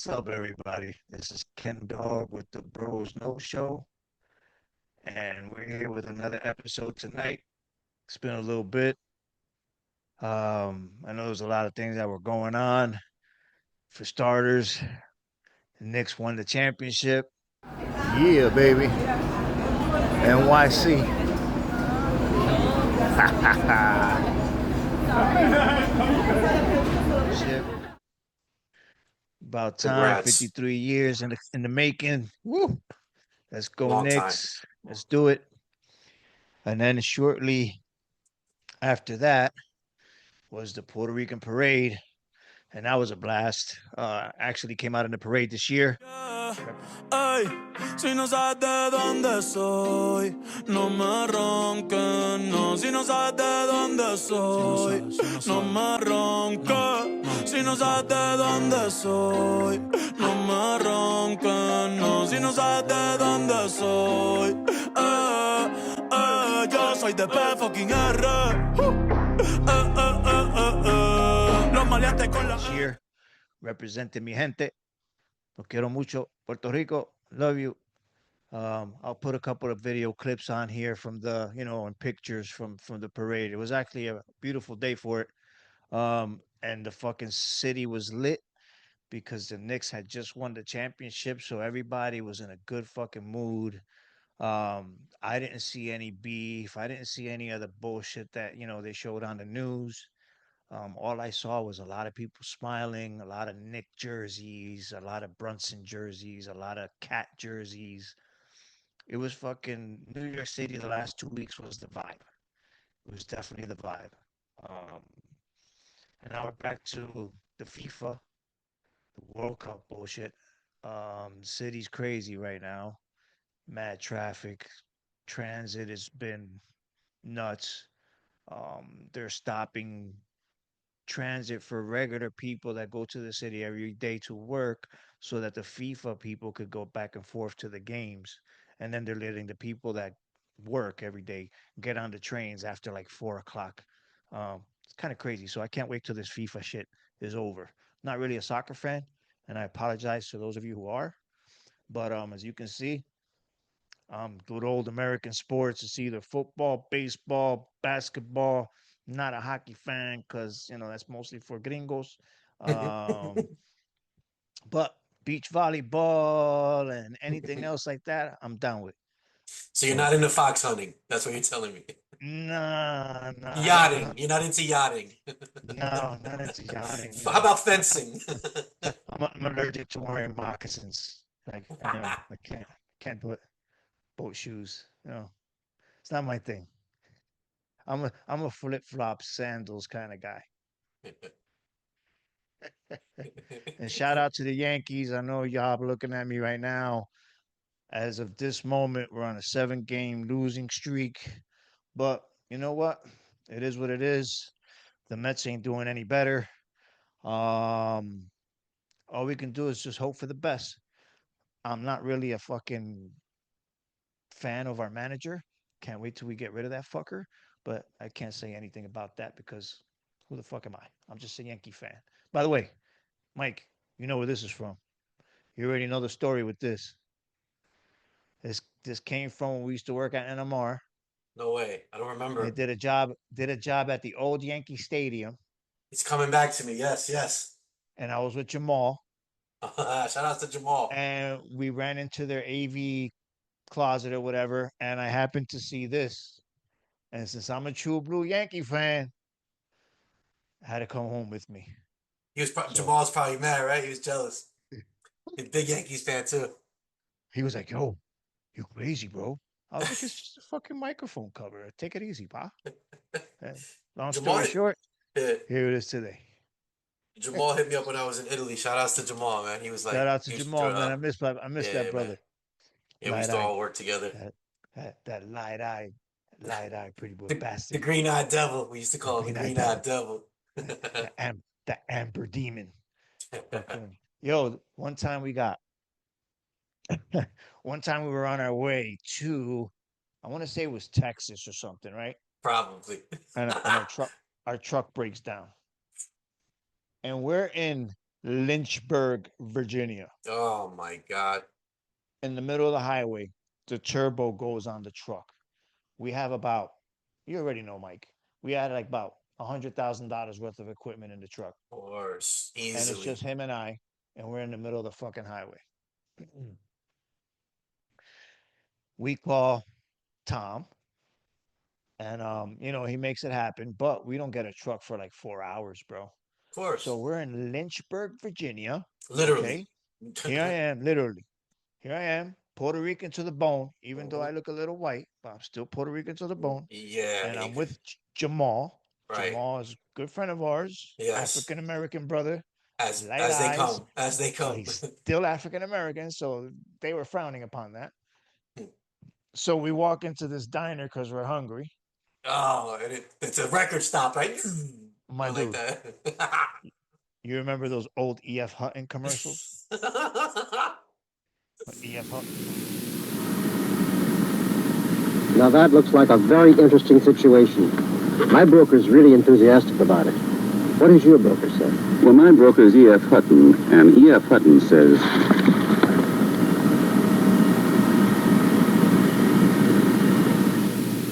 What's up, everybody? This is Ken Dog with the Bros No Show, and we're here with another episode tonight. It's been a little bit. I know there's a lot of things that were going on. For starters, the Knicks won the championship. Yeah, baby. NYC. Ship. About time, Congrats. 53 years in the making. Woo! Let's go Long time. Knicks. Let's do it. And then shortly after that was the Puerto Rican parade, and that was a blast. Actually came out in the parade this year. Ay, si no sabes de dónde soy, no me ronques, no. Si no sabes de dónde soy, no me ronques. Si no sabes de dónde soy, no me ronques, no. Si no sabes de dónde soy, yo soy de P fucking R. Los maleantes con la. This year, representing mi gente. Lo quiero mucho. Puerto Rico, love you. I'll put a couple of video clips on here from the, and pictures from the parade. It was actually a beautiful day for it. And the fucking city was lit because the Knicks had just won the championship, so everybody was in a good fucking mood. I didn't see any beef. I didn't see any other bullshit that, they showed on the news. All I saw was a lot of people smiling, a lot of Nick jerseys, a lot of Brunson jerseys, a lot of Cat jerseys. It was fucking New York City. The last 2 weeks was the vibe. It was definitely the vibe. Um, and now we're back to the FIFA, the World Cup bullshit. City's crazy right now. Mad traffic. Transit has been nuts. They're stopping transit for regular people that go to the city every day to work so that the FIFA people could go back and forth to the games. And then they're letting the people that work every day get on the trains after like 4 o'clock. It's kind of crazy. So I can't wait till this FIFA shit is over. Not really a soccer fan, and I apologize to those of you who are. But as you can see, good old American sports. It's either football, baseball, basketball. Not a hockey fan because that's mostly for gringos. Um, but beach volleyball and anything else like that, I'm down with. So you're So not into fox hunting. That's what you're telling me. nah, nah, Yachting. You're not into yachting. no, not into yachting. How about fencing? I'm allergic to wearing moccasins. Like I can't do it. Boat shoes. It's not my thing. I'm a flip flop sandals kind of guy. And shout out to the Yankees. I know y'all looking at me right now. As of this moment, we're on a 7-game losing streak. But you know what? It is what it is. The Mets ain't doing any better. Um, all we can do is just hope for the best. I'm not really a fucking fan of our manager. Can't wait till we get rid of that fucker. But I can't say anything about that because who the fuck am I? I'm just a Yankee fan. By the way, Mike, you know where this is from. You already know the story with this. This came from when we used to work at NMR. No way. I don't I remember. did a job at the old Yankee Stadium, It's coming back to me. Yes, yes. and I was with Jamal, Shout out to Jamal. and we ran into their AV closet or whatever, and I happened to see this. And since I'm a true blue Yankee fan, I had to come home with me. So Jamal's probably mad, right? He was jealous. He's a big Yankees fan too. he was like, "Yo, you crazy, bro?" I was like, "It's just a fucking microphone cover. Take it easy, pa." And long Jamal, story short, yeah, here it is today. Jamal hit me up when I was in Italy. Shout outs to Jamal, man. He was Shout like, out to he was Jamal, showing man. I up. miss that. I miss that Yeah, man. brother. Yeah, we Light used to eye, all work together. that light eye, pretty boy The bastard. green-eyed devil. We used to The call him the green eyed green-eyed devil. devil. The amber demon. Fucking yo. One time we were on our way to, I want to say it was Texas or something, right? Probably. And our truck breaks down, and we're in Lynchburg, Virginia. Oh my God. In the middle of the highway, the turbo goes on the truck. We have about, you already know, Mike. We had like about $100,000 worth of equipment in the truck, Of course. and it's Easily. just him and I, and we're in the middle of the fucking highway. We call Tom, and he makes it happen, but we don't get a truck for like 4 hours, bro. Of So course. we're in Lynchburg, Virginia. Literally. Okay, here I am, literally. Here I am, Puerto Rican to the bone. Even though Mhm. I look a little white, but I'm still Puerto Rican to the bone. Yeah. And I'm with Jamal. Right. Jamal is a good friend of ours, Yes. African American brother, light As they eyes, come. As they but come. he's still African American, so they were frowning upon that. So we walk into this diner because we're hungry. Oh, and it's a record stop, right? My I like dude, that. you remember those old EF Hutton commercials? EF Hutton. Now that looks like a very interesting situation. My broker's really enthusiastic about it. What does your broker say? Well, my broker is E.F. Hutton, and E.F. Hutton says,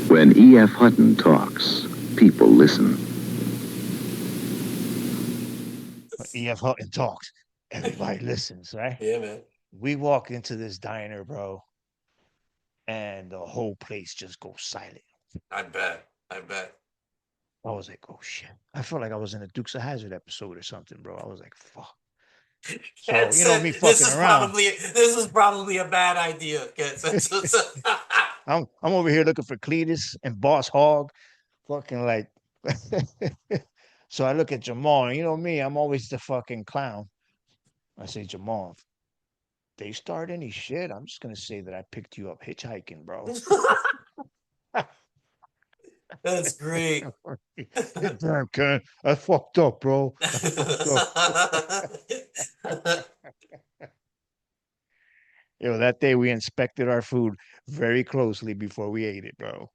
when E.F. Hutton talks, people listen. EF Hutton talks. Everybody listens, right? Yeah, man. We walk into this diner, bro, and the whole place just goes silent. I bet. I bet. I was like, oh shit. I felt like I was in a Dukes of Hazard episode or something, bro. I was like, fuck. So, Ken said me fucking around. this is probably a bad idea. Ken said, I'm over here looking for Cletus and Boss Hog. Fucking like so I look at Jamal, and you know me, I'm always the fucking clown. I say, Jamal, if they start any shit, I'm just gonna say that I picked you up hitchhiking, bro. That's great. Damn, Ken, I fucked up, bro. I fucked up. That day we inspected our food very closely before we ate it, bro.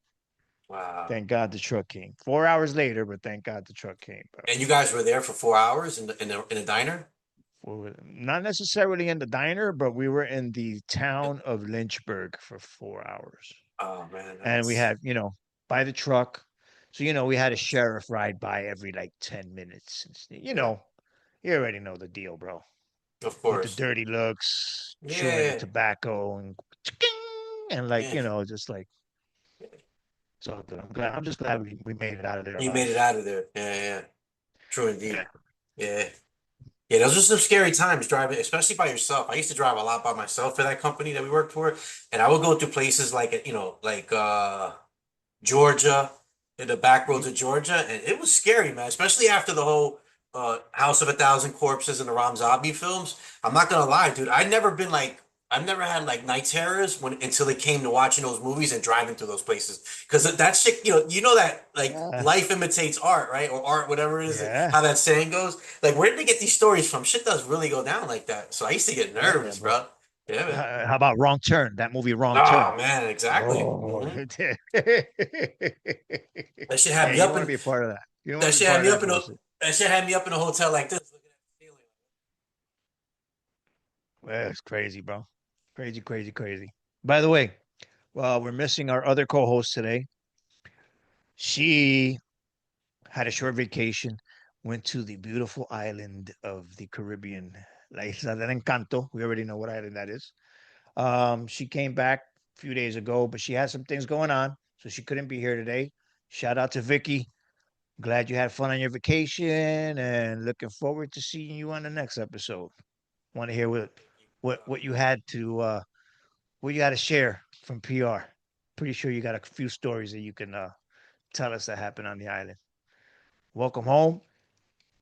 Wow. Thank God the truck came. 4 hours later, but thank God the truck came, bro. And you guys were there for 4 hours in a diner? We were not necessarily in the diner, but we were in the town of Lynchburg for 4 hours. Oh man, And we that's had, by the truck. So, we had a sheriff ride by every like 10 minutes. yeah, You already know the deal, bro. of With the course. dirty looks, chewing the Yeah, tobacco and like, yeah. just like, so good. I'm just glad we made it out of there You made alive. it out of there. Yeah, yeah. True Yeah. indeed. Yeah. Yeah, those are some scary times driving, especially by yourself. I used to drive a lot by myself for that company that we worked for, and I would go through places like Georgia, in the back roads of Georgia, and it was scary, man. Especially after the whole House of a Thousand Corpses and the Ram Zombie films. I'm not gonna lie, dude. I've never had like night terrors until it came to watching those movies and driving through those places. Because that shit, you know that like Yeah. life imitates art, right? Or art, whatever it is, Yeah. how that saying goes. Like, where did they get these stories from? Shit does really go down like that. So I used to get Oh, yeah, nervous, bro. bro. Yeah, man. How about Wrong Turn? That movie, Wrong Oh Turn. man, exactly. Oh, That shit had hey, me you up don't want to in be a part of that. You don't want that to be shit had part me of up that in a bullshit. that shit had me up in a hotel like this, looking at the ceiling. Well, it's crazy, bro. Crazy, crazy, crazy. By the way, we're missing our other co-host today. She had a short vacation, went to the beautiful island of the Caribbean, La Isla del Encanto. We already know what island that is. She came back a few days ago, but she had some things going on, so she couldn't be here today. Shout out to Vicky. Glad you had fun on your vacation, and looking forward to seeing you on the next episode. Want to hear what you had to what you had to share from PR. Pretty sure you got a few stories that you can tell us that happened on the island. Welcome home,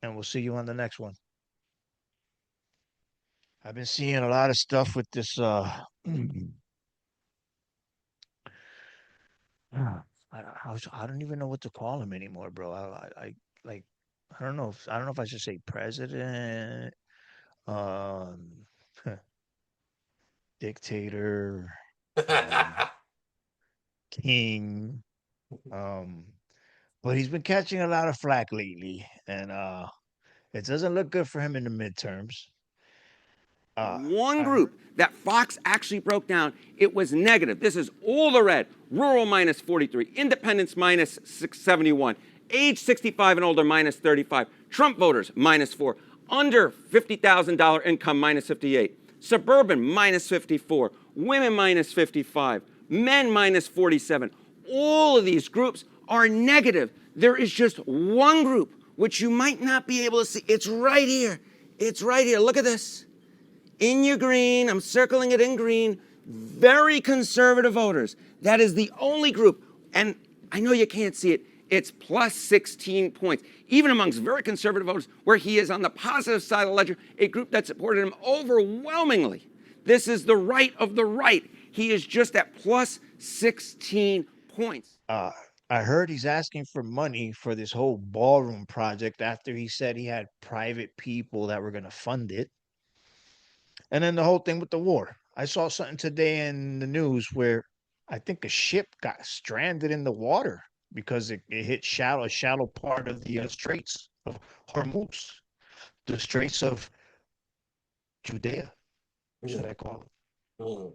and we'll see you on the next one. I've been seeing a lot of stuff with this. I don't even know what to call him anymore, bro. I like I don't know if I should say president, um, dictator, um, king, um, but he's been catching a lot of flack lately, and It doesn't look good for him in the midterms. One I group heard. that Fox actually broke down, it was negative. This is all the red. Rural minus 43, independents minus 671, age 65 and older minus 35, Trump voters minus 4, under $50,000 income minus 58, suburban minus 54, women minus 55, men minus 47. All of these groups are negative. There is just one group which you might not be able to see. It's right here. It's right here. Look at this. In your green, I'm circling it in green, very conservative voters. That is the only group, and I know you can't see it, it's plus 16 points. Even amongst very conservative voters, where he is on the positive side of the ledger, a group that supported him overwhelmingly. This is the right of the right. He is just at plus 16 points. I heard he's asking for money for this whole ballroom project after he said he had private people that were going to fund it. And then the whole thing with the war. I saw something today in the news where I think a ship got stranded in the water because it hit a shallow part of the Straits of Hormuz, the Straits of Judea, should I call Mm.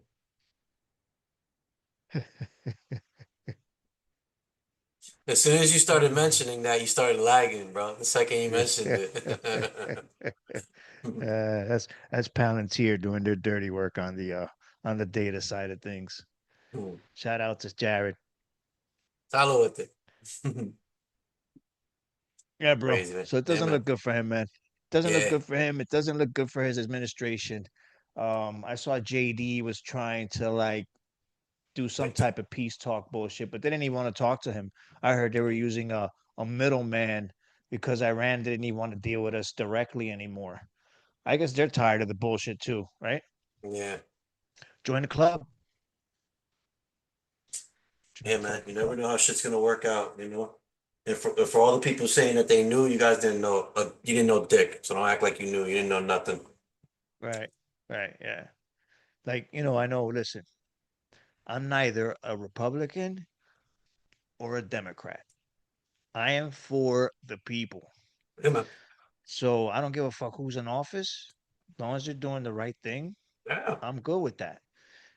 it? As soon as you started mentioning that, you started lagging, bro. The second you mentioned it. That's Palantir doing their dirty work on the data side of things. Shout out to Jared. Follow with it. Yeah, bro. Crazy, man. So it Yeah, doesn't man. look good for him, man. It doesn't look Yeah. good for him. It doesn't look good for his administration. I saw JD was trying to like do some type of peace talk bullshit, but they didn't even want to talk to him. I heard they were using a middleman because Iran didn't even want to deal with us directly anymore. I guess they're tired of the bullshit too, right? Yeah. Join the club. Join Yeah, the man. You fucking never club. know how shit's gonna work out, you know? And for all the people saying that they knew, you guys didn't know. You didn't know dick. So don't act like you knew. You didn't know nothing. Right. Right. Yeah. Like, I know, listen, I'm neither a Republican or a Democrat. I am for the people. Yeah, man. So I don't give a fuck who's in office. As long as they're doing the right thing, Yeah. I'm good with that.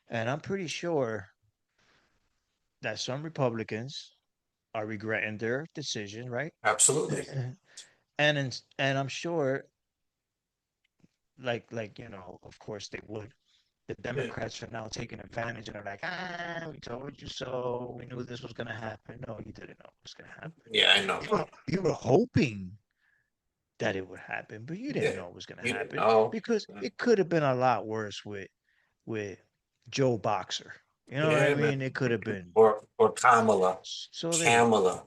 And I'm pretty sure that some Republicans are regretting their decision, right? Absolutely. And I'm sure, of course they would. The Yeah. Democrats are now taking advantage and are like, we told you so. We knew this was gonna happen. No, you didn't know it was gonna happen. Yeah, I know. You were hoping that it would happen, but you didn't Yeah. know it was gonna You didn't happen know. because it could have been a lot worse with Joe Boxer. You know what I Yeah, man. mean? It could have been. Or Kamala. So there you go. Kamala.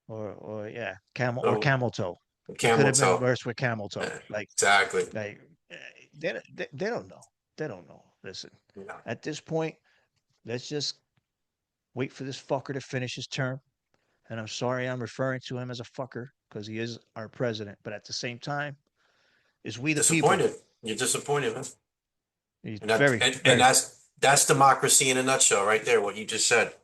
Or yeah, So camel toe. It could camel have been toe. worse with camel toe. Yeah, Like exactly. like eh, they don't know. They don't know. Listen, Yeah. at this point, let's just wait for this fucker to finish his term. And I'm sorry I'm referring to him as a fucker because he is our president. But at the same time, it's we the people. Disappointed. You're disappointed, man. He's And that very, and very. that's democracy in a nutshell, right there. What you just said.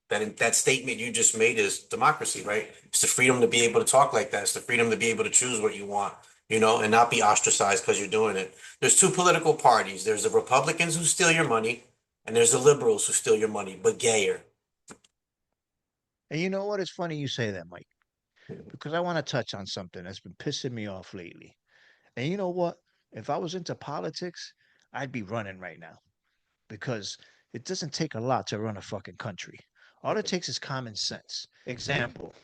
That statement you just made is democracy, right? It's the freedom to be able to talk like that. It's the freedom to be able to choose what you want, and not be ostracized because you're doing it. There's two political parties. There's the Republicans who steal your money, and there's the liberals who steal your money, but gayer. And you know what? It's funny you say that, Mike, because I want to touch on something that's been pissing me off lately. And you know what? If I was into politics, I'd be running right now because it doesn't take a lot to run a fucking country. All it takes is common sense. Example,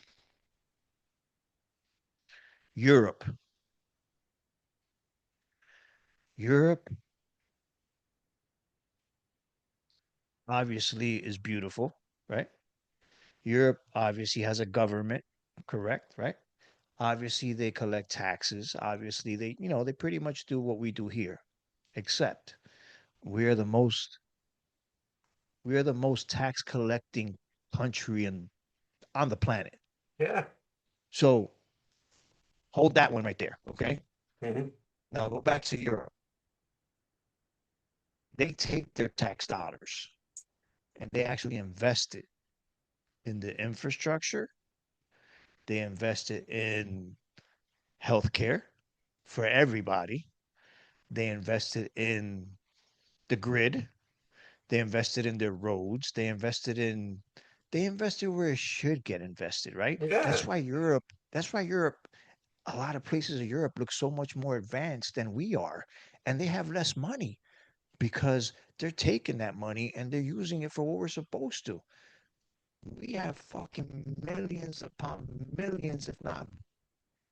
Europe. Europe obviously is beautiful, right? Europe obviously has a government, correct, right? Obviously they collect taxes. Obviously they pretty much do what we do here, except we're the most we're the most tax collecting country on the planet. Yeah. So hold that one right there, okay? Hmm. Now go back to Europe. They take their tax dollars and they actually invest it in the infrastructure. They invest it in healthcare for everybody. They invested in the grid. They invested in their roads. They invested where it should get invested, right? Yeah, That's why Europe, a lot of places in Europe look so much more advanced than we are. And they have less money because they're taking that money and they're using it for what we're supposed to. We have fucking millions upon millions, if not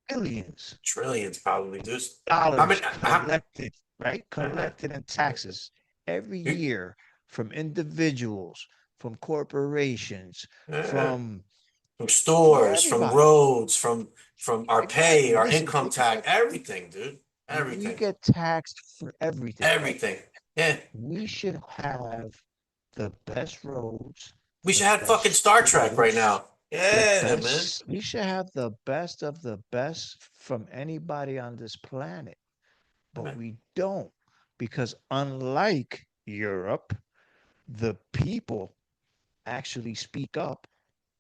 billions, trillions probably, dude. How dollars many? collected, right? Uh, Collected in taxes every you- year from individuals, from corporations, uh, from from from stores, from everybody. roads, from our pay, Exactly. our Listen, income tax, everything, dude. we Everything, get taxed for everything, right? everything. Yeah, We should have the best roads, we the should have fucking best Star Trek right schools, now. Yeah, man. we should have the best of the best from anybody on this planet. But Man. we don't, because unlike Europe, the people actually speak up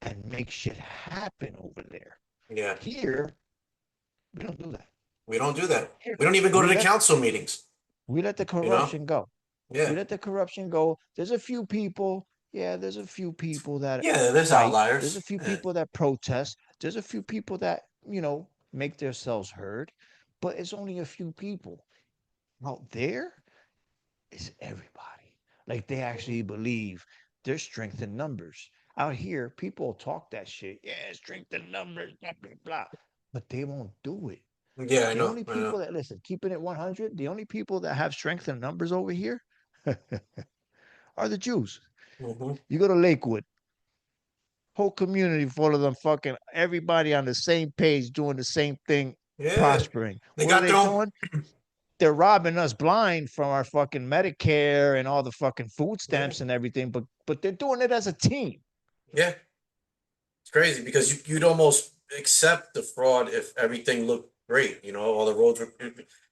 and make shit happen over there. Yeah, Here, we don't do that. we don't do that. Here, We don't even go to we the let council meetings. we let the You know? corruption go. We Yeah, let the corruption go. There's a few people, yeah, there's a few people that yeah. There's fight. There's a outliers. few Yeah. people that protest. There's a few people that, make themselves heard, but it's only a few people. Out there, it's everybody. Like they actually believe there's strength in numbers. Out here, people talk that shit. Yeah, strength in numbers, blah, blah, blah. But they won't do it. Yeah, I The know. only I know. people that listen, keeping it 100, the only people that have strength in numbers over here are the Jews. Hmm. You go to Lakewood, whole community full of them fucking everybody on the same page doing the same thing, Yeah, prospering. they What are got they their own. doing? They're robbing us blind from our fucking Medicare and all the fucking food Yeah, stamps and everything, but they're doing it as a team. yeah. It's crazy because you'd almost accept the fraud if everything looked great. You know, all the roads were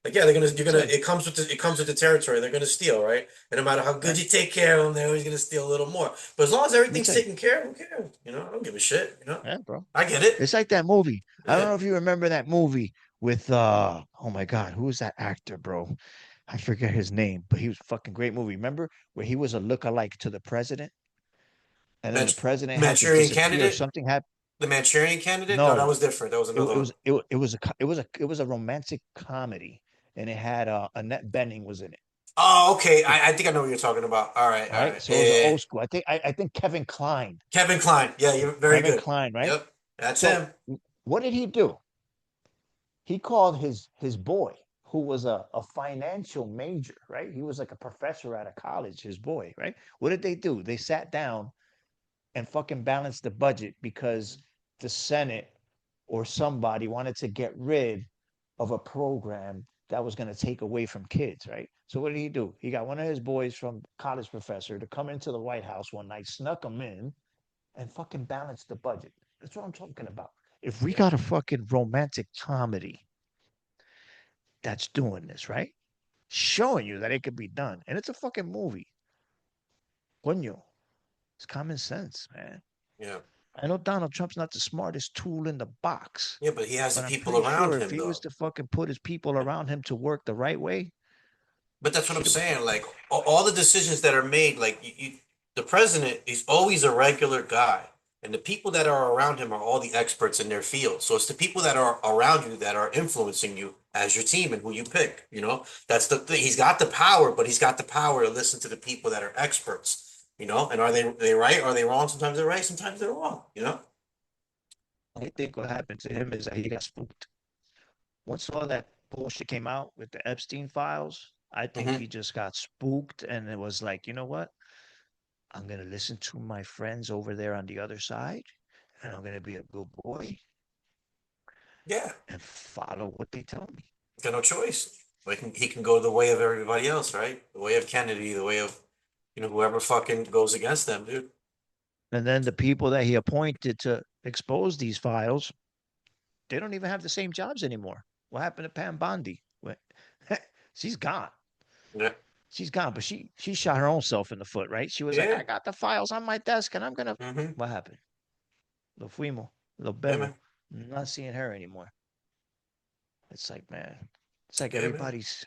like, yeah, they're gonna, you're That's gonna. it. It comes with the territory. They're gonna steal, right? And no matter how good Right? you take care of them, they're always gonna steal a little more. But as long as everything's That's it. taken care of, who cares? You know, I don't give a shit. You know, Yeah, bro. I get it. It's like that movie. I don't Yeah. know if you remember that movie with oh my god, who was that actor, bro? I forget his name, but he was a fucking great movie. Remember where he was a lookalike to the president, and then the Manch- president had to Manchurian disappear. Candidate. Something happened. The Manchurian Candidate. No, that No, was different. That was another one. it was a romantic comedy, and it had Annette Bening was in it. Oh, okay. I think I know what you're talking about. All right, All all right, right. so it was an Yeah. old school. I think Kevin Kline. Kevin Kline. Yeah, you're very Kevin good. Kline, right? Yep, that's So him. what did he do? He called his boy, who was a financial major, right? He was like a professor at a college, his boy, right? What did they do? They sat down and fucking balanced the budget because the Senate or somebody wanted to get rid of a program that was going to take away from kids, right? So what did he do? He got one of his boys from college professor to come into the White House one night, snuck him in, and fucking balance the budget. That's what I'm talking about. If we Yeah, got a fucking romantic comedy that's doing this, right? Showing you that it could be done. And it's a fucking movie. Coño. It's common sense, man. yeah, I know Donald Trump's not the smartest tool in the box, yeah. But he has the but I'm people pretty around sure if him, he was though. to fucking put his people Yeah. around him to work the right way, But that's what I'm shit would saying. get done. Like all the decisions that are made, like the president is always a regular guy, and the people that are around him are all the experts in their field. So it's the people that are around you that are influencing you as your team and who you pick. You know, that's the thing. He's got the power, but he's got the power to listen to the people that are experts. You know, and are they right? Are they wrong? Sometimes they're right. Sometimes they're wrong. You know. I think what happened to him is that he got spooked. Once all that bullshit came out with the Epstein files, I think Hmm. he just got spooked and it was like, you know what? I'm going to listen to my friends over there on the other side and I'm going to be a good boy Yeah. and follow what they tell me. Got no choice. Like he can go the way of everybody else, right? The way of Kennedy, the way of whoever fucking goes against them, dude. And then the people that he appointed to expose these files, they don't even have the same jobs anymore. What happened to Pam Bondi? She's gone. Yeah, She's gone, but she shot her own self in the foot, right? She was like, yeah. I got the files on my desk and I'm gonna. Mm-hmm. What happened? Lo fuimos, lo Yeah, bemo. man. Not seeing her anymore. It's like, man, it's like Yeah, man. everybody's.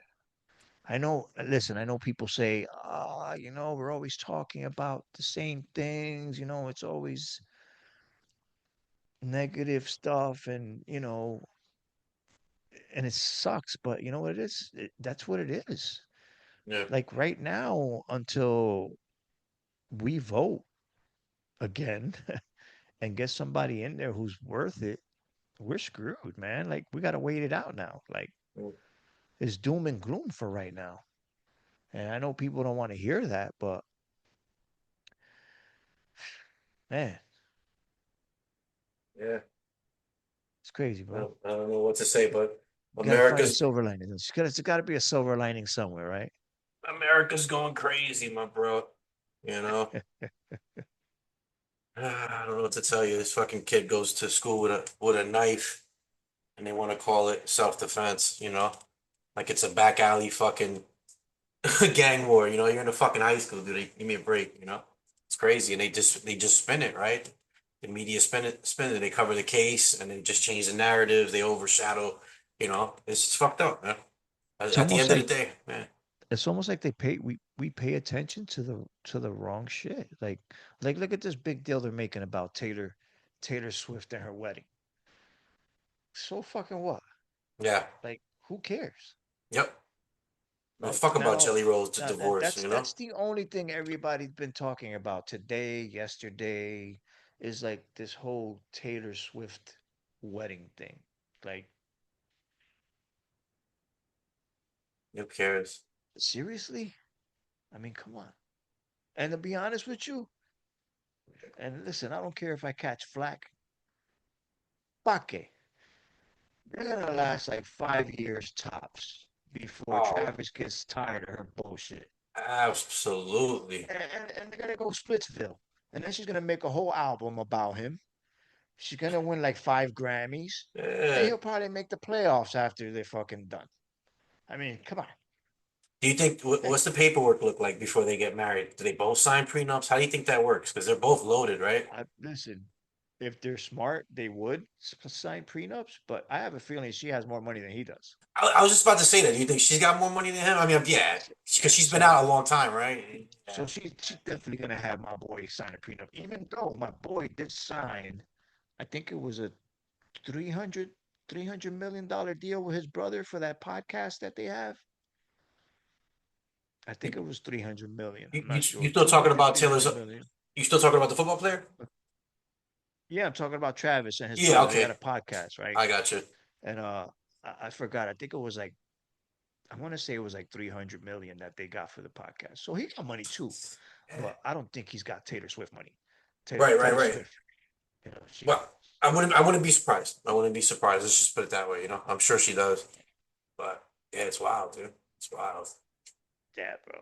I know. Listen, I know people say, we're always talking about the same things. It's always negative stuff, and and it sucks. But you know what it is? That's what it is. Yeah. Like right now, until we vote again and get somebody in there who's worth it, we're screwed, man. Like we gotta wait it out now. Like Mm. it's doom and gloom for right now. And I know people don't want to hear that, but man, Yeah. it's crazy, bro. I don't know what to say, but You gotta find a America's silver lining. It's gotta be a silver lining somewhere, right? America's going crazy, my bro. You know, I don't know what to tell you. This fucking kid goes to school with a knife, and they want to call it self-defense. Like it's a back alley fucking gang war. You're in a fucking high school, dude. Give me a break. It's crazy, and they just spin it, right? The media spin it. They cover the case, and they just change the narrative. They overshadow. It's fucked up, man. It's At the almost end of the like day, man. they pay we pay attention to the wrong shit. Like look at this big deal they're making about Taylor Swift and her wedding. So fucking what? Yeah. Like who cares? Yep. No, Like fuck about now Jelly Roll's to now that divorce. that's the only thing everybody's been talking about today, yesterday, is like this whole Taylor Swift wedding thing. Like Who cares? seriously? I mean, come on. And to be honest with you, and listen, I don't care if I catch flack. Pa qué? They're gonna last like 5 years tops before Oh, Travis gets tired of her bullshit. absolutely. And they're gonna go Splitsville. And then she's gonna make a whole album about him. She's gonna win like 5 Grammys. And Yeah. he'll probably make the playoffs after they're fucking done. I mean, come on. Do you think what's the paperwork look like before they get married? Do they both sign prenups? How do you think that works? Because they're both loaded, right? Listen, if they're smart, they would sign prenups, but I have a feeling she has more money than he does. I was just about to say that. Do you think she's got more money than him? I mean, yeah, because Yeah, she's been so out a long time, right? Yeah. she's definitely gonna have my boy sign a prenup, even though my boy did sign, I think it was a 300 million dollar deal with his brother for that podcast that they have. I think it was 300 million. You, I'm you not sure. you still talking 200, about three Taylor's? hundred million. You still talking about the football player? Yeah, I'm talking about Travis and his Yeah. brother. They got Okay. a podcast, right? I got you. And I forgot. I think it was like I want to say it was like 300 million that they got for the podcast. So he got money too, but I don't think he's got Taylor Swift money. Taylor, Right. Right. Taylor Right. Swift, she Well, I wouldn't be surprised. I wouldn't be surprised. Let's just put it that way. I'm sure she does. But yeah, it's wild, dude. It's wild. yeah, bro.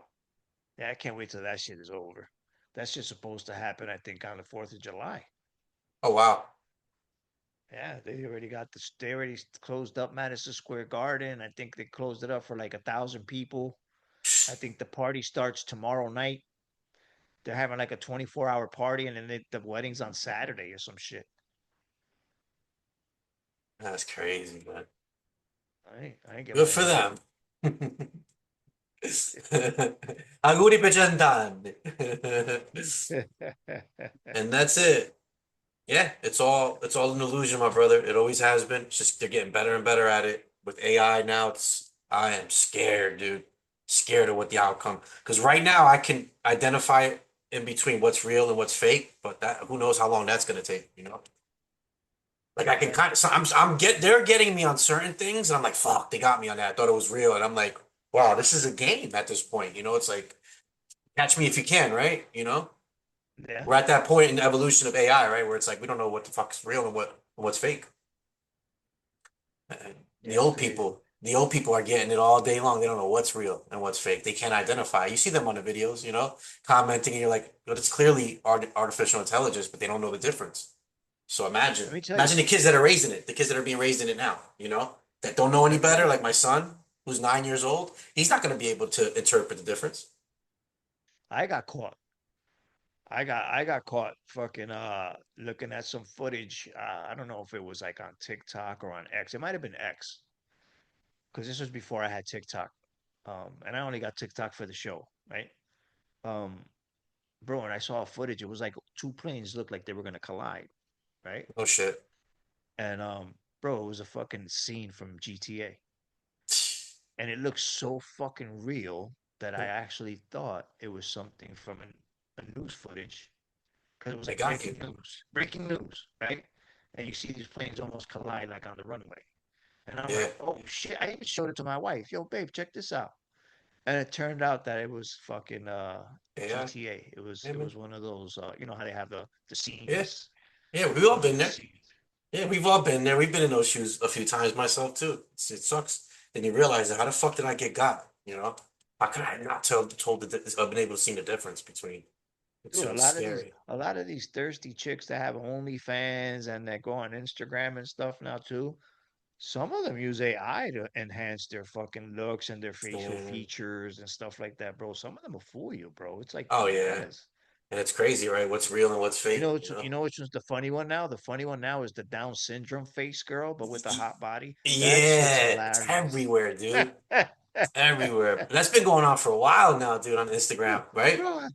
Yeah, I can't wait till that shit is over. That shit's supposed to happen, I think, on the 4th of July. Oh wow. Yeah, they already closed up Madison Square Garden. I think they closed it up for like 1,000 people. I think the party starts tomorrow night. They're having like a 24-hour party, and then the wedding's on Saturday or some shit. That's crazy, man. I ain't get Good my for invite. them. Auguri per cent'anni. And that's it. Yeah, it's all an illusion, my brother. It always has been. It's just they're getting better and better at it. With AI now, I am scared, dude. Scared of what the outcome. Because right now I can identify in between what's real and what's fake, but that who knows how long that's gonna take. Like I can Yeah, kind of, so they're getting me on certain things, and I'm like, fuck, they got me on that. I thought it was real, and I'm like, wow, this is a game at this point. It's like catch me if you can, right? yeah, We're at that point in the evolution of AI, right, where it's like we don't know what the fuck's real and what's fake. And yeah. It's crazy. the old people are getting it all day long. They don't know what's real and what's fake. They can't identify. You see them on the videos, commenting, and you're like, but it's clearly artificial intelligence, but they don't know the difference. So imagine, Let me tell you. imagine the kids that are raising it, the kids that are being raised in it now, that don't know any Let me tell better, you. like my son, who's 9 years old. He's not going to be able to interpret the difference. I got caught. I got caught fucking looking at some footage. I don't know if it was like on TikTok or on X. It might have been X. because this was before I had TikTok, and I only got TikTok for the show, right? Um, bro, and I saw footage. It was like two planes looked like they were gonna collide, right? Oh shit. And bro, it was a fucking scene from GTA, and it looked so fucking real that I actually thought it was something from a news footage because it was They like got you. breaking news, right? And you see these planes almost collide like on the runway, and I'm Yeah. like, oh shit! I even showed it to my wife. Yo, babe, check this out. And it turned out that it was fucking Yeah. GTA. It was Yeah, it man. was one of those you know how they have the Yeah. scenes. Yeah, we've It all was one been of the there. scenes. Yeah, we've all been there. We've been in those shoes a few times myself too. It sucks. Then you realize that how the fuck did I get got? You know, how could I not I've been able to see the difference between the Dude, two? It's scary. a lot of these thirsty chicks that have OnlyFans and that go on Instagram and stuff now too. Some of them use AI to enhance their fucking looks and their facial Mhm. features and stuff like that, bro. Some of them will fool you, bro. It's like Oh yeah, bananas. and it's crazy, right? What's real and what's fake? You know? You know which one's the funny one now? The funny one now is the Down syndrome face girl, but with a Y- hot body. That shit's Yeah, it's hilarious. everywhere, dude. It's everywhere. That's been going on for a while now, dude, on Instagram, right? Bro,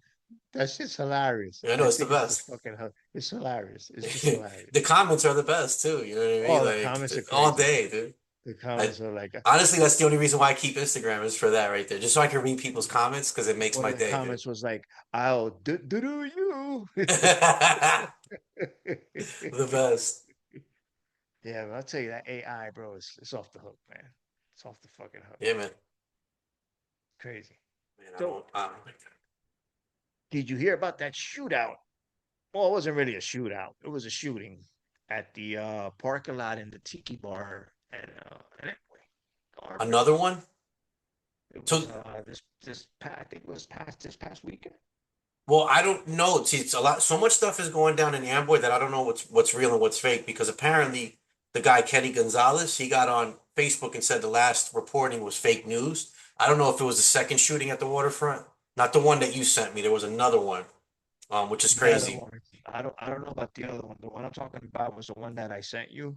that shit's hilarious. I know I it's the think it's just best. fucking it's hilarious. It's just hilarious. The comments are the best too. You know what I mean? Oh, the Like comments are all crazy. day, dude. The I comments are like honestly, that's the only reason why I keep Instagram is for that right there, just so I can read people's comments because it makes one my of the day, dude. comments was like, "I'll do you." The best. Yeah, but I'll tell you that AI, bro, it's off the hook, man. It's off the fucking hook. Yeah, man. Crazy. Man, So, I don't like that. did you hear about that shootout? Well, it wasn't really a shootout. It was a shooting at the parking lot in the Tiki Bar at Anyway. Another one. It was So, this past, I think it was past this past weekend. well, I don't know. See, it's a lot. So much stuff is going down in Amboy that I don't know what's real and what's fake because apparently the guy Kenny Gonzalez he got on Facebook and said the last reporting was fake news. I don't know if it was the second shooting at the waterfront, not the one that you sent me. There was another one, which is The other crazy. one, I don't know about the other one. The one I'm talking about was the one that I sent you.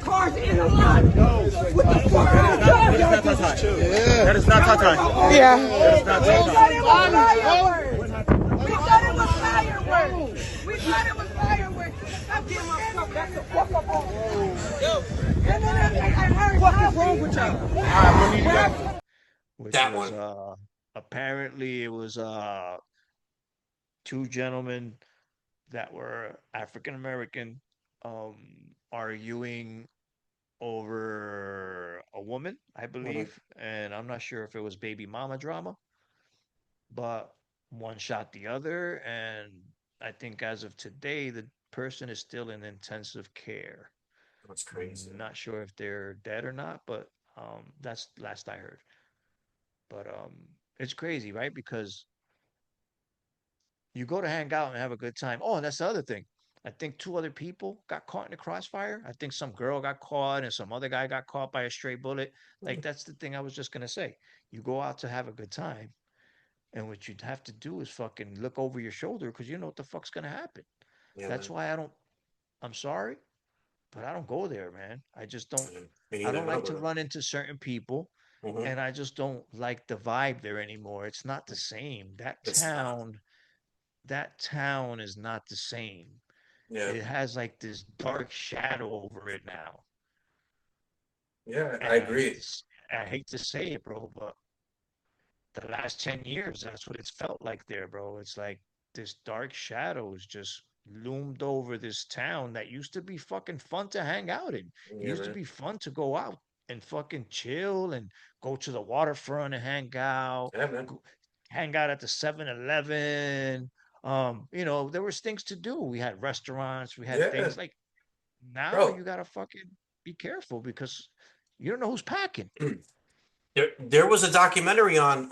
Cars in a line. What the fuck? That is not Tata. Yeah. We thought it was fireworks. We thought it was fireworks. Stop getting my stuff. That's the fuck up on. And then I heard what is wrong with y'all? Which That was one. apparently it was two gentlemen that were African American arguing over a woman, I Mhm. believe, and I'm not sure if it was baby mama drama, but one shot the other, and I think as of today, the person is still in intensive care. That's crazy. Not sure if they're dead or not, but that's last I heard. But it's crazy, right? Because you go to hang out and have a good time. Oh, and that's the other thing. I think two other people got caught in the crossfire. I think some girl got caught and some other guy got caught by a stray bullet. Like that's the thing I was just gonna say. You go out to have a good time, and what you'd have to do is fucking look over your shoulder because you know what the fuck's gonna happen. Yeah, That's man. why I don't. I'm sorry, but I don't go there, man. I just don't. Yeah. Me I neither. don't I don't like go to there. run into certain people, Hmm. and I just don't like the vibe there anymore. It's not the same. It's not. That town is not the same. Yeah. It has like this dark shadow over it now. Yeah, I And agree. I hate to say it, bro, but the last 10 years, that's what it's felt like there, bro. It's like this dark shadows just loomed over this town that used to be fucking fun to hang out in. It Yeah, used to man. be fun to go out and fucking chill and go to the waterfront and Yeah, man. hang out at the 7-Eleven. You know, there was things to do. We had restaurants, we had Yeah, things like now bro. you gotta fucking be careful because you don't know who's packing. There was a documentary on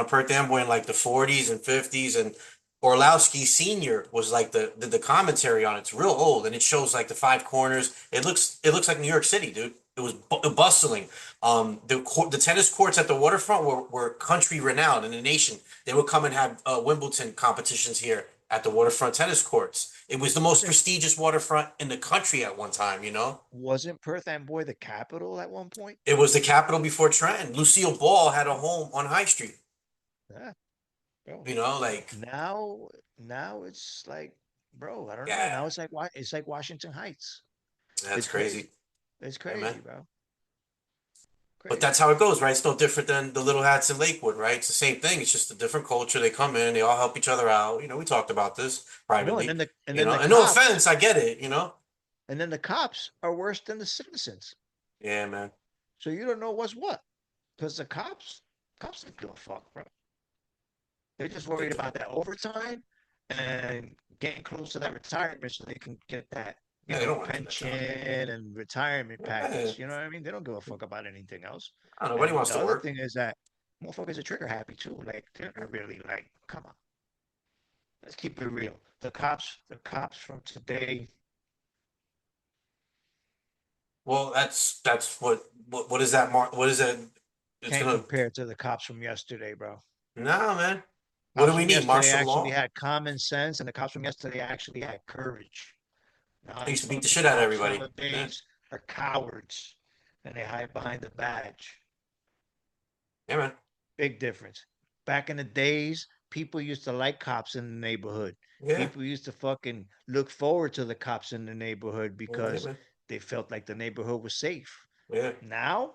Perth Amboy in like the 40s and 50s, and Orlowski Sr. was like the commentary on it. It's real old, and it shows like the five corners. It looks like New York City, dude. It was bustling. The tennis courts at the waterfront were country renowned in the nation. They would come and have Wimbledon competitions here at the waterfront tennis courts. It was the most prestigious waterfront in the country at one time, you know? Wasn't Perth Amboy the capital at one point? It was the capital before Trenton. Lucille Ball had a home on High Street. Yeah, bro. You know, like, Now it's like, bro, I don't know. yeah, Now it's like Washington Heights. that's It's crazy. crazy. It's Yeah, crazy, man. bro. But Crazy. that's how it goes, right? It's no different than the Little Hats in Lakewood, right? It's the same thing. It's just a different culture. They come in, they all help each other out. You know, we talked about this No, privately. and You then know, the and no cops offense, I get it. You know, are worse than the citizens. yeah, man. So you don't know what's what. Because the cops don't give a fuck, bro. They're just They worried do. about that overtime and getting close to that retirement so they can get that, Yeah, they don't want to do that pension job. and retirement Yeah, package. You know what I mean? They don't give a fuck about anything else. I don't know. Nobody And wants the to other work. thing is that motherfuckers are trigger happy too. Like they're not really like, come on, let's keep it real. The cops from today, Well, that's what is that? What is that? It's can't gonna. compare to the cops from yesterday, bro. No, man. What do Cops we from need? yesterday Martial actually law. had common sense, and the cops from yesterday actually had courage. Now They these used to beat the fucking shit out of cops everybody. Yeah, nowadays are cowards, and they hide behind the badge. yeah, man. Big difference. Back in the days, people used to like cops in the neighborhood. Yeah, People used to fucking look forward to the cops in the neighborhood yeah, because man. they felt like the neighborhood was safe. Yeah, Now,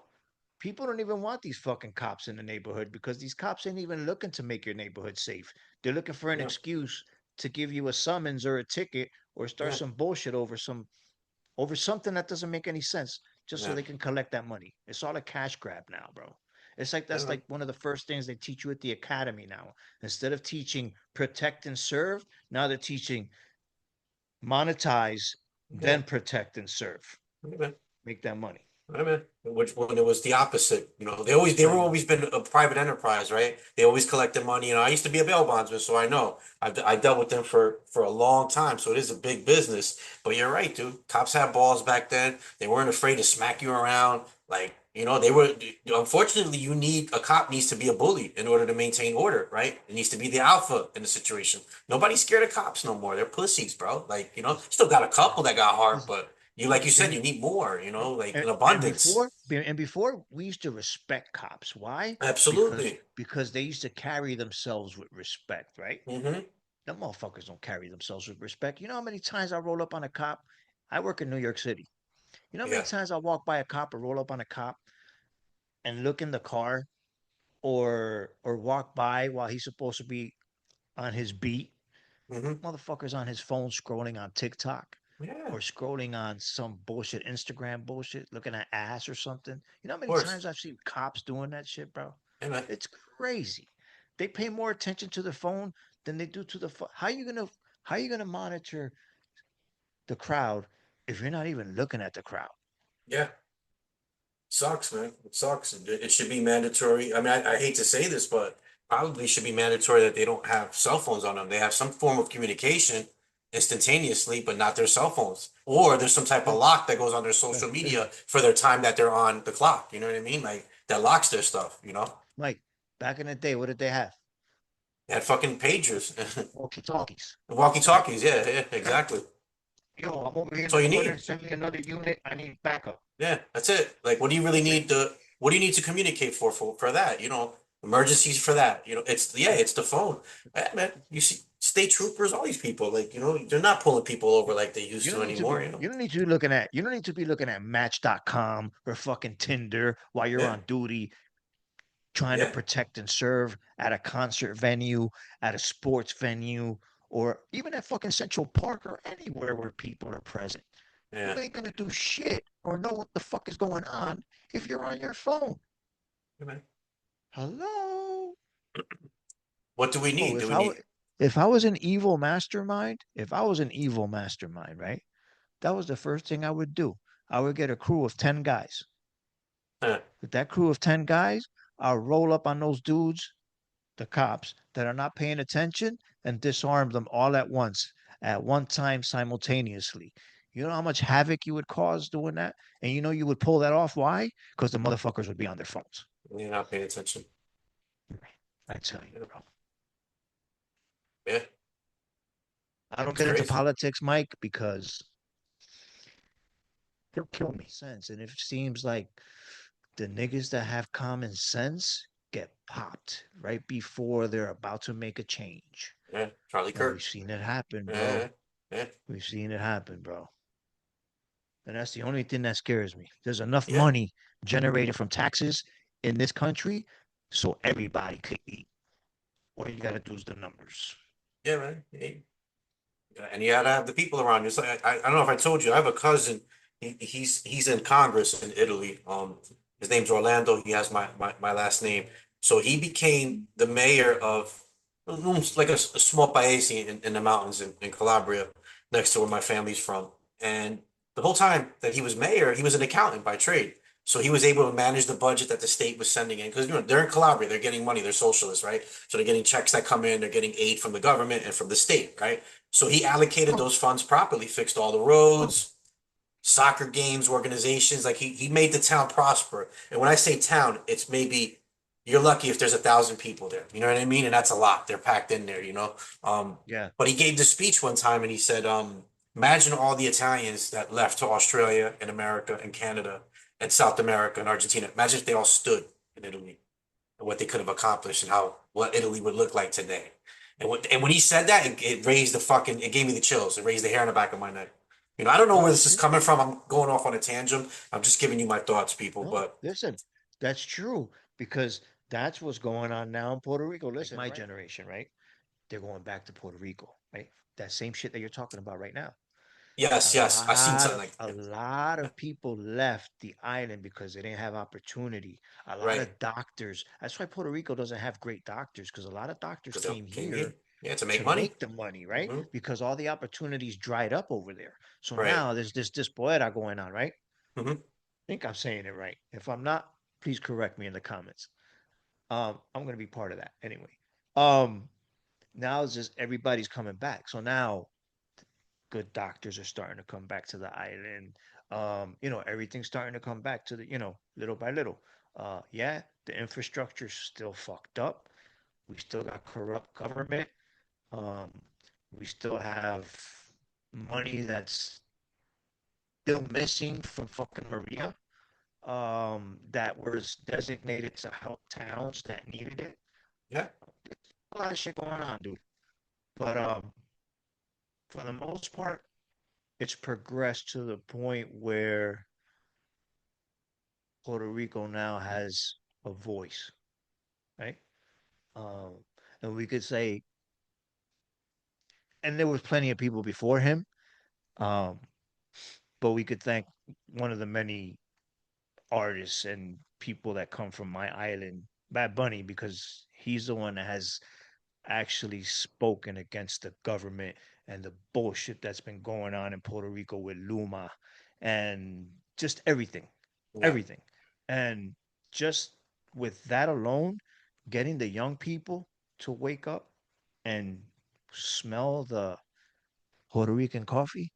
people don't even want these fucking cops in the neighborhood because these cops ain't even looking to make your neighborhood safe. They're looking for an yeah, excuse to give you a summons or a ticket or start yeah, some bullshit over something that doesn't make any sense just so yeah, they can collect that money. It's all a cash grab now, bro. It's like yeah, that's man. like one of the first things they teach you at the academy now. Instead of teaching protect and serve, now they're teaching monetize, Yeah, then protect and serve. yeah, man. Make that money. I mean, which when it was the opposite, you know, they were Right. always been a private enterprise, right? They always collected money. You know, I used to be a bail bondsman, so I know I dealt with them for a long time. So it is a big business. But you're right, dude. Cops had balls back then. They weren't afraid to smack you around. Like, you know, they were. Unfortunately, a cop needs to be a bully in order to maintain order, right? It needs to be the alpha in the situation. Nobody's scared of cops no more. They're pussies, bro. Like, you know, still got a couple that got hard, but. You like you said, And you need more, you know, like and, in and abundance. before we used to respect cops. Why? Because Absolutely. because they used to carry themselves with respect, right? Mm-hmm. Them motherfuckers don't carry themselves with respect. You know how many times I roll up on a cop? I work in New York City. You know how many Yeah. times I walk by a cop or roll up on a cop and look in the car or walk by while he's supposed to be on his beat? Mm-hmm. Motherfuckers on his phone scrolling on TikTok Yeah. or scrolling on some bullshit Instagram bullshit, looking at ass or something. You know how Of many course. times I've seen cops doing that shit, bro? Yeah, man. It's crazy. They pay more attention to the phone than they do to the how you gonna monitor the crowd if you're not even looking at the crowd? Yeah. Sucks, man. It sucks. It should be mandatory. I mean, I hate to say this, but probably should be mandatory that they don't have cell phones on them. They have some form of communication instantaneously, but not their cell phones. Or there's some type of Listen, lock that goes on their social media listen, for their time that they're on the clock. You know what I mean? Like that locks their stuff, you know? Mike. Back in the day, what did they have? They had fucking pagers. Walkie talkies, right? Walkie-talkies. Yeah, yeah, exactly. Yo, I'm over here in That's all the you corner. need. Send me another unit. I need backup. Yeah, that's it. Like, what do you really Right, need to? What do you need to communicate for that? You know, emergencies for that. You know, right. it's the phone. Man, you see, state troopers, all these people, like, you know, they're not pulling people over like they used You to don't need to be. anymore. You know. You don't need to be looking at. You don't need to be looking at Match.com or fucking Tinder while you're Yeah, on duty trying to yeah, protect and serve at a concert venue, at a sports venue, or even at fucking Central Park or anywhere where people are present. You yeah. ain't gonna do shit or know what the fuck is going on if you're on your phone. Yeah, man. Hello? What do we Oh, need? Do we need? if I was an evil mastermind, right? That was the first thing I would do. I would get a crew of 10 guys. With that crew of 10 guys, I'll roll up on those dudes, the cops, that are not paying attention and disarm them all at once, at one time simultaneously. You know how much havoc you would cause doing that? And you know you would pull that off. Why? Because the motherfuckers would be on their phones. You're not paying attention. I tell you, bro. Yeah, I don't it's get into crazy. politics, Mike, because they'll kill me. Sense. And it seems like the niggas that have common sense get popped right before they're about to make a change. Yeah, Charlie And we've Kirk. seen it happen, Yeah, bro. yeah, We've seen it happen, bro. And that's the only thing that scares me. There's enough yeah, money generated from taxes in this country so everybody could eat. All you got to do is the numbers. yeah, man. Yeah, and you gotta have the people around you. So I don't know if I told you, I have a cousin. He's in Congress in Italy. His name's Orlando. He has my last name. So he became the mayor of like a small paese in the mountains in Calabria, next to where my family's from. And the whole time that he was mayor, he was an accountant by trade. So he was able to manage the budget that the state was sending in because they're in Calabria, they're getting money, they're socialists, right? So they're getting checks that come in, they're getting aid from the government and from the state, right? So he allocated those funds properly, fixed all the roads, soccer games, organizations. Like he made the town prosper. And when I say town, it's maybe you're lucky if there's 1,000 people there. You know what I mean? And that's a lot. They're packed in there, you know. Yeah. But he gave the speech one time and he said, imagine all the Italians that left to Australia and America and Canada and South America and Argentina. Imagine if they all stood in Italy and what they could have accomplished and how what Italy would look like today. And when he said that, it raised it gave me the chills. It raised the hair on the back of my neck. I don't know where this is coming from. I'm going off on a tangent. I'm just giving you my thoughts, people. No, But listen, that's true because that's what's going on now in Puerto Rico. Listen, my generation, right? They're going back to Puerto Rico, right? That same shit that you're talking about right now. yes, yes, I've seen something like A that. lot of people left the island because they didn't have opportunity. A lot Right. of doctors. That's why Puerto Rico doesn't have great doctors because a lot of doctors Because they came came here here. Yeah, to make to money. make the money, right? Hmm. Because all the opportunities dried up over there. So Right. now there's this poeta going on, right? Hmm. I think I'm saying it right. If I'm not, please correct me in the comments. I'm gonna be part of that anyway. Um, Now it's just everybody's coming back. So now good doctors are starting to come back to the island. Everything's starting to come back to little by little. Yeah, the infrastructure's still fucked up. We still got corrupt government. Um, we still have money that's still missing from fucking Maria. That was designated to help towns that needed it. Yeah. A lot of shit going on, dude. But for the most part, it's progressed to the point where Puerto Rico now has a voice, right? Um, and we could say, and there was plenty of people before him, um, but we could thank one of the many artists and people that come from my island, Bad Bunny, because he's the one that has actually spoken against the government and the bullshit that's been going on in Puerto Rico with Luma and just everything, Yeah. everything. And just with that alone, getting the young people to wake up and smell the Puerto Rican coffee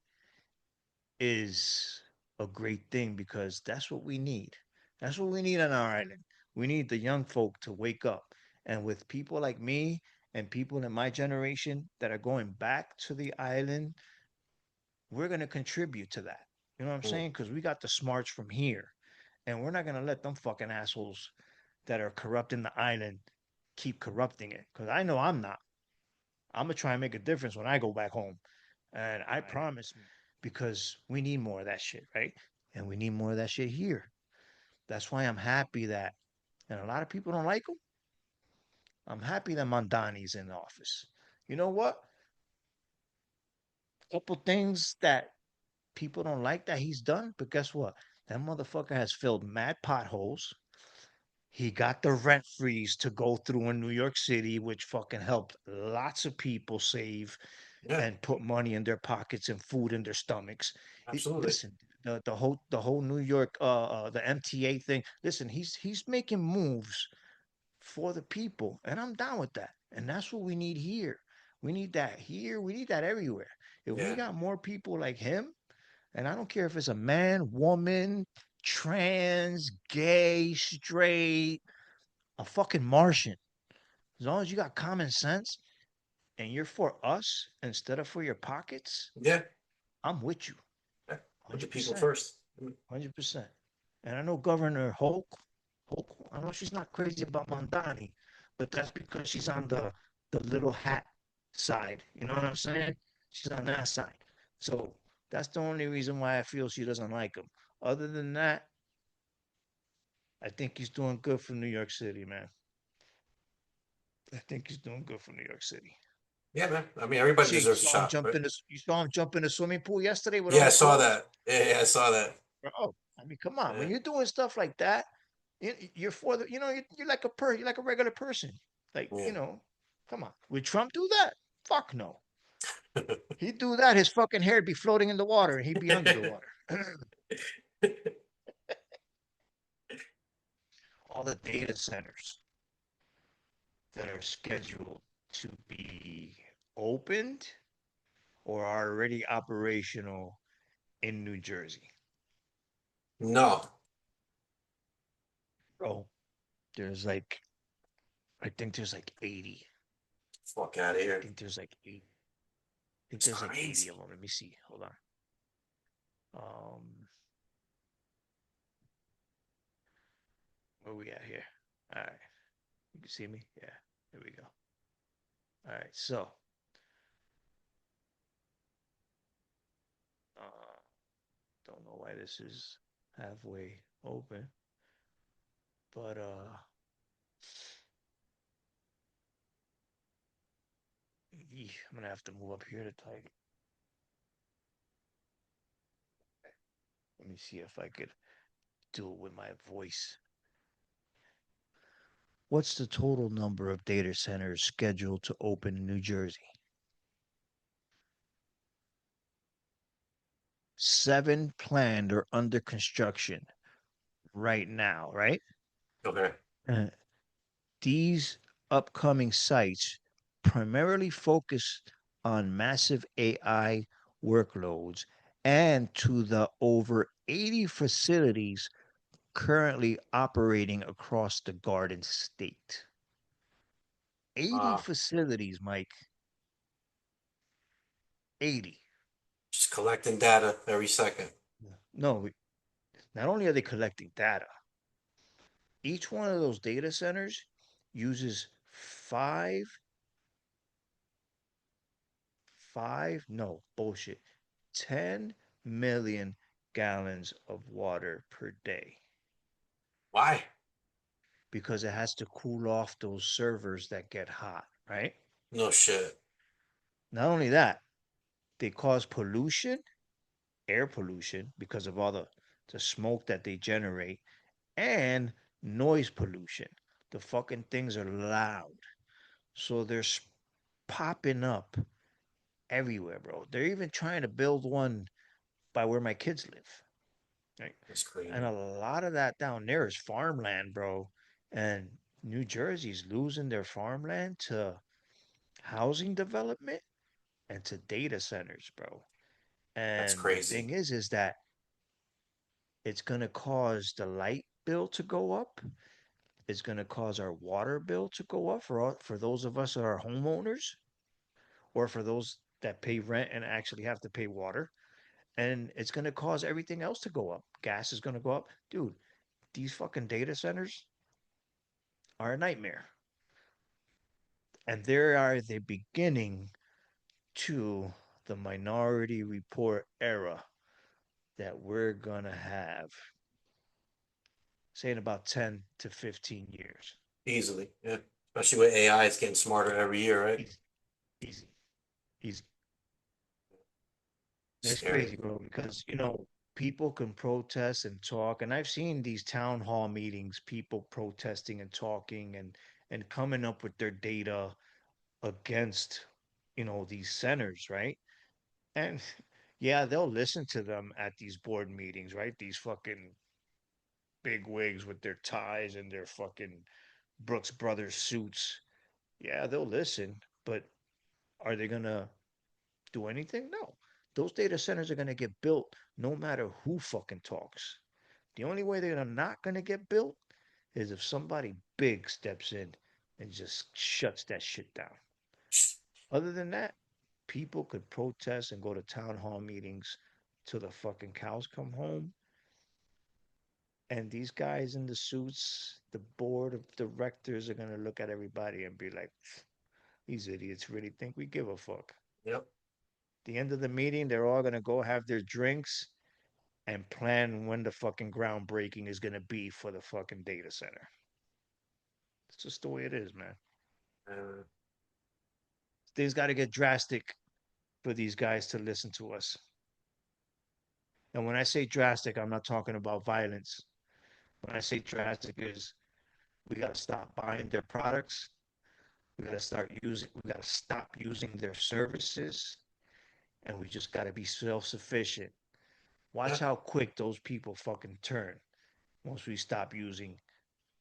is a great thing because that's what we need. That's what we need on our island. We need the young folk to wake up. And with people like me and people in my generation that are going back to the island, we're going to contribute to that. You know what I'm Mm. saying? Because we got the smarts from here. And we're not going to let them fucking assholes that are corrupting the island keep corrupting it. Because I know I'm not. I'm going to try and make a difference when I go back home. And I promise, because we need more of that shit, right? And we need more of that shit here. That's why I'm happy that, and a lot of people don't like him. I'm happy that Mondani's in office. You know what? Couple things that people don't like that he's done, but guess what? That motherfucker has filled mad potholes. He got the rent freeze to go through in New York City, which fucking helped lots of people save Yeah. and put money in their pockets and food in their stomachs. Absolutely. Listen, the whole New York the MTA thing. Listen, he's making moves for the people, and I'm down with that. And that's what we need here. We need that here. We need that everywhere. If we Yeah. got more people like him, and I don't care if it's a man, woman, trans, gay, straight, a fucking Martian, as long as you got common sense and you're for us instead of for your pockets, Yeah. I'm with you. Yeah. Put the people 100%. first. 100%. And I know Governor Hoke, I know she's not crazy about Mondani, but that's because she's on the little hat side. You know what I'm saying? She's on that side. So that's the only reason why I feel she doesn't like him. Other than that, I think he's doing good for New York City, man. I think he's doing good for New York City. Yeah, man. I mean, everybody Shit, deserves a shot, right? you saw him jump in the swimming pool yesterday with all Yeah, I the saw clothes? that. Yeah, I saw that. Bro, I mean, come on. Yeah. When you're doing stuff like that, you're for the, you're like you're like a regular person. Like, Yeah. come on. Would Trump do that? Fuck no. He'd do that, his fucking hair'd be floating in the water and he'd be under the water. All the data centers that are scheduled to be opened or are already operational in New Jersey. No. Bro, there's like, I think there's like 80. Fuck out of I here. think there's like 80. I think It's there's like 80 crazy. of them. Let me see. Hold on. Where we at here? All right. You can see me? Yeah. There we go. All right. So, uh, don't know why this is halfway open, but I'm gonna have to move up here to type. Let me see if I could do it with my voice. What's the total number of data centers scheduled to open in New Jersey? 7 planned or under construction right now, right? Okay. Uh, these upcoming sites primarily focus on massive AI workloads and to the over 80 facilities currently operating across the Garden State. 80 Uh, facilities, Mike. 80. just collecting data every second. No, not only are they collecting data, each one of those data centers uses no, bullshit, 10 million gallons of water per day Why? because it has to cool off those servers that get hot, right? No shit. Not only that, they cause pollution, air pollution, because of all the smoke that they generate, and noise pollution. The fucking things are loud. So they're popping up everywhere, bro. They're even trying to build one by where my kids live. Right. That's And crazy. a lot of that down there is farmland, bro. And New Jersey's losing their farmland to housing development and to data centers, bro. That's And the crazy. thing is that it's going to cause the light bill to go up. It's going to cause our water bill to go up for those of us that are homeowners or for those that pay rent and actually have to pay water. And it's going to cause everything else to go up. Gas is going to go up. Dude, these fucking data centers are a nightmare. And they are the beginning to the Minority Report era that we're going to have, say, in about 10 to 15 years. Easily. Yeah. Especially with AI, it's getting smarter every year, right? Easy, easy, easy. It's Scary. crazy, bro, because, people can protest and talk. And I've seen these town hall meetings, people protesting and talking and coming up with their data against, these centers, right? And Yeah, they'll listen to them at these board meetings, right? These fucking big wigs with their ties and their fucking Brooks Brothers suits. Yeah, they'll listen, but are they gonna do anything? No. Those data centers are gonna get built no matter who fucking talks. The only way they're not gonna get built is if somebody big steps in and just shuts that shit down. Other than that, people could protest and go to town hall meetings till the fucking cows come home. And these guys in the suits, the board of directors are gonna look at everybody and be like, these idiots really think we give a fuck. Yep. The end of the meeting, they're all gonna go have their drinks and plan when the fucking groundbreaking is gonna be for the fucking data center. It's just the way it is, man. Uh, Things got to get drastic for these guys to listen to us. And when I say drastic, I'm not talking about violence. When I say drastic is we got to stop buying their products. We got to stop using their services, and we just got to be self-sufficient. Watch yeah. how quick those people fucking turn once we stop using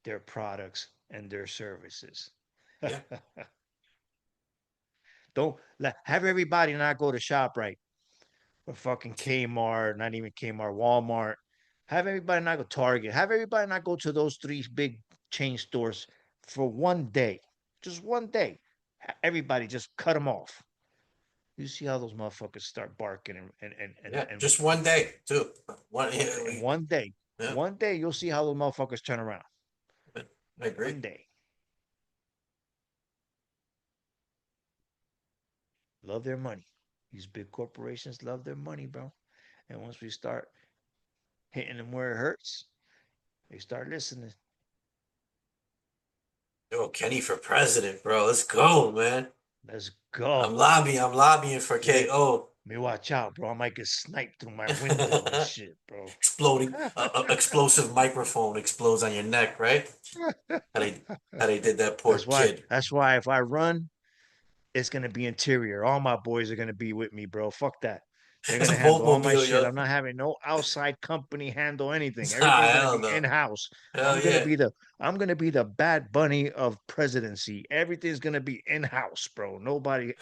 their products and their services. Yeah. Don't have everybody not go to ShopRite or fucking Kmart, not even Kmart, Walmart. Have everybody not go Target. Have everybody not go to those three big chain stores for one day. Just one day. Everybody just cut them off. You see how those motherfuckers start barking Yeah. Just one day too. in one day. Yeah. One day you'll see how those motherfuckers turn around. I agree. One day. Love their money. These big corporations love their money, bro. And once we start hitting them where it hurts, they start listening. Yo, Kenny for president, bro. Let's go, man. Let's go. I'm lobbying for KO. Me watch out, bro. I might get sniped through my window and shit, bro. Exploding, explosive microphone explodes on your neck, right? How they did that poor That's why. kid. That's why if I run, it's gonna be interior. All my boys are gonna be with me, bro. Fuck that. They're It's a gonna handle all my boatmobile, shit. yo. I'm not having no outside company handle anything. Nah, Everything's gonna hell be no. in house. Hell yeah. I'm gonna be the Bad Bunny of presidency. Everything's gonna be in house, bro. Nobody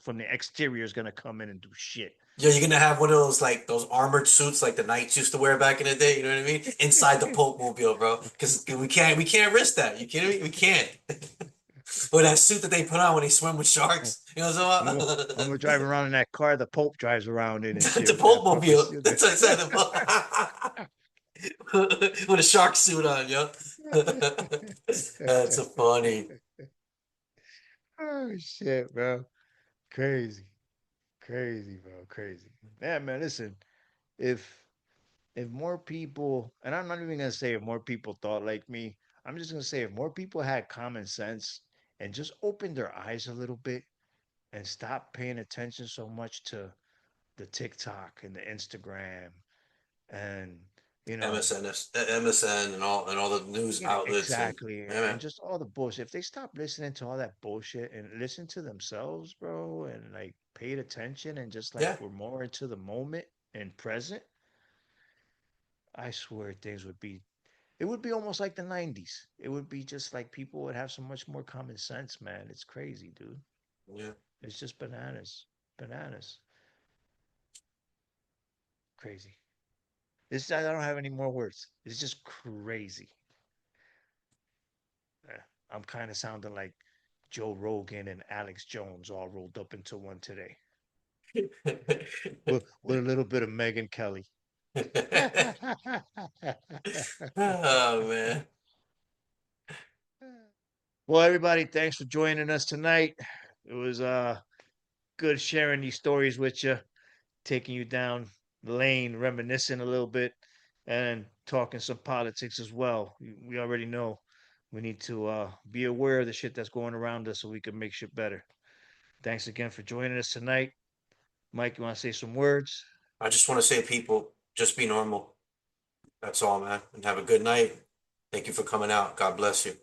from the exterior is gonna come in and do shit. Yo, you're gonna have one of those like those armored suits like the knights used to wear back in the day. You know what I mean? Inside the Pope mobile, bro. Because we can't risk that. You kidding me? We can't. Or that suit that they put on when they swim with sharks. You know what I'm I'm gonna, talking I'm about? gonna drive around in that car the Pope drives around in and shit The with Pope that fucking mobile. suit. That's inside the Pope. With a shark suit on, yo. That's so funny. Oh shit, bro. Crazy. Crazy, bro. Crazy. Yeah, man, listen. If if more people, and I'm not even gonna say if more people thought like me, I'm just gonna say if more people had common sense and just opened their eyes a little bit and stop paying attention so much to the TikTok and the Instagram and you know MSN and all the news yeah, outlets and exactly. yeah, And man. just all the bullshit. If they stop listening to all that bullshit and listen to themselves, bro, and like paid attention and just like Yeah. were more into the moment and present, I swear things would be it would be almost like the 90s. It would be just like people would have so much more common sense, man. It's crazy, dude. Yeah. It's just bananas. Bananas. Crazy. This I don't have any more words. It's just crazy. I'm kind of sounding like Joe Rogan and Alex Jones all rolled up into one today. With a little bit of Megan Kelly. Oh man. Well, everybody, thanks for joining us tonight. It was good sharing these stories with you, taking you down the lane, reminiscing a little bit, and talking some politics as well. We already know we need to be aware of the shit that's going around us so we can make shit better. Thanks again for joining us tonight. Mike, you want to say some words? I just want to say, people, just be normal. That's all, man. And have a good night. Thank you for coming out. God bless you.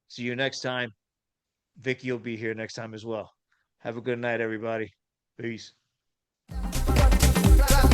See you next time. Vicky will be here next time as well. Have a good night, everybody. Peace. drop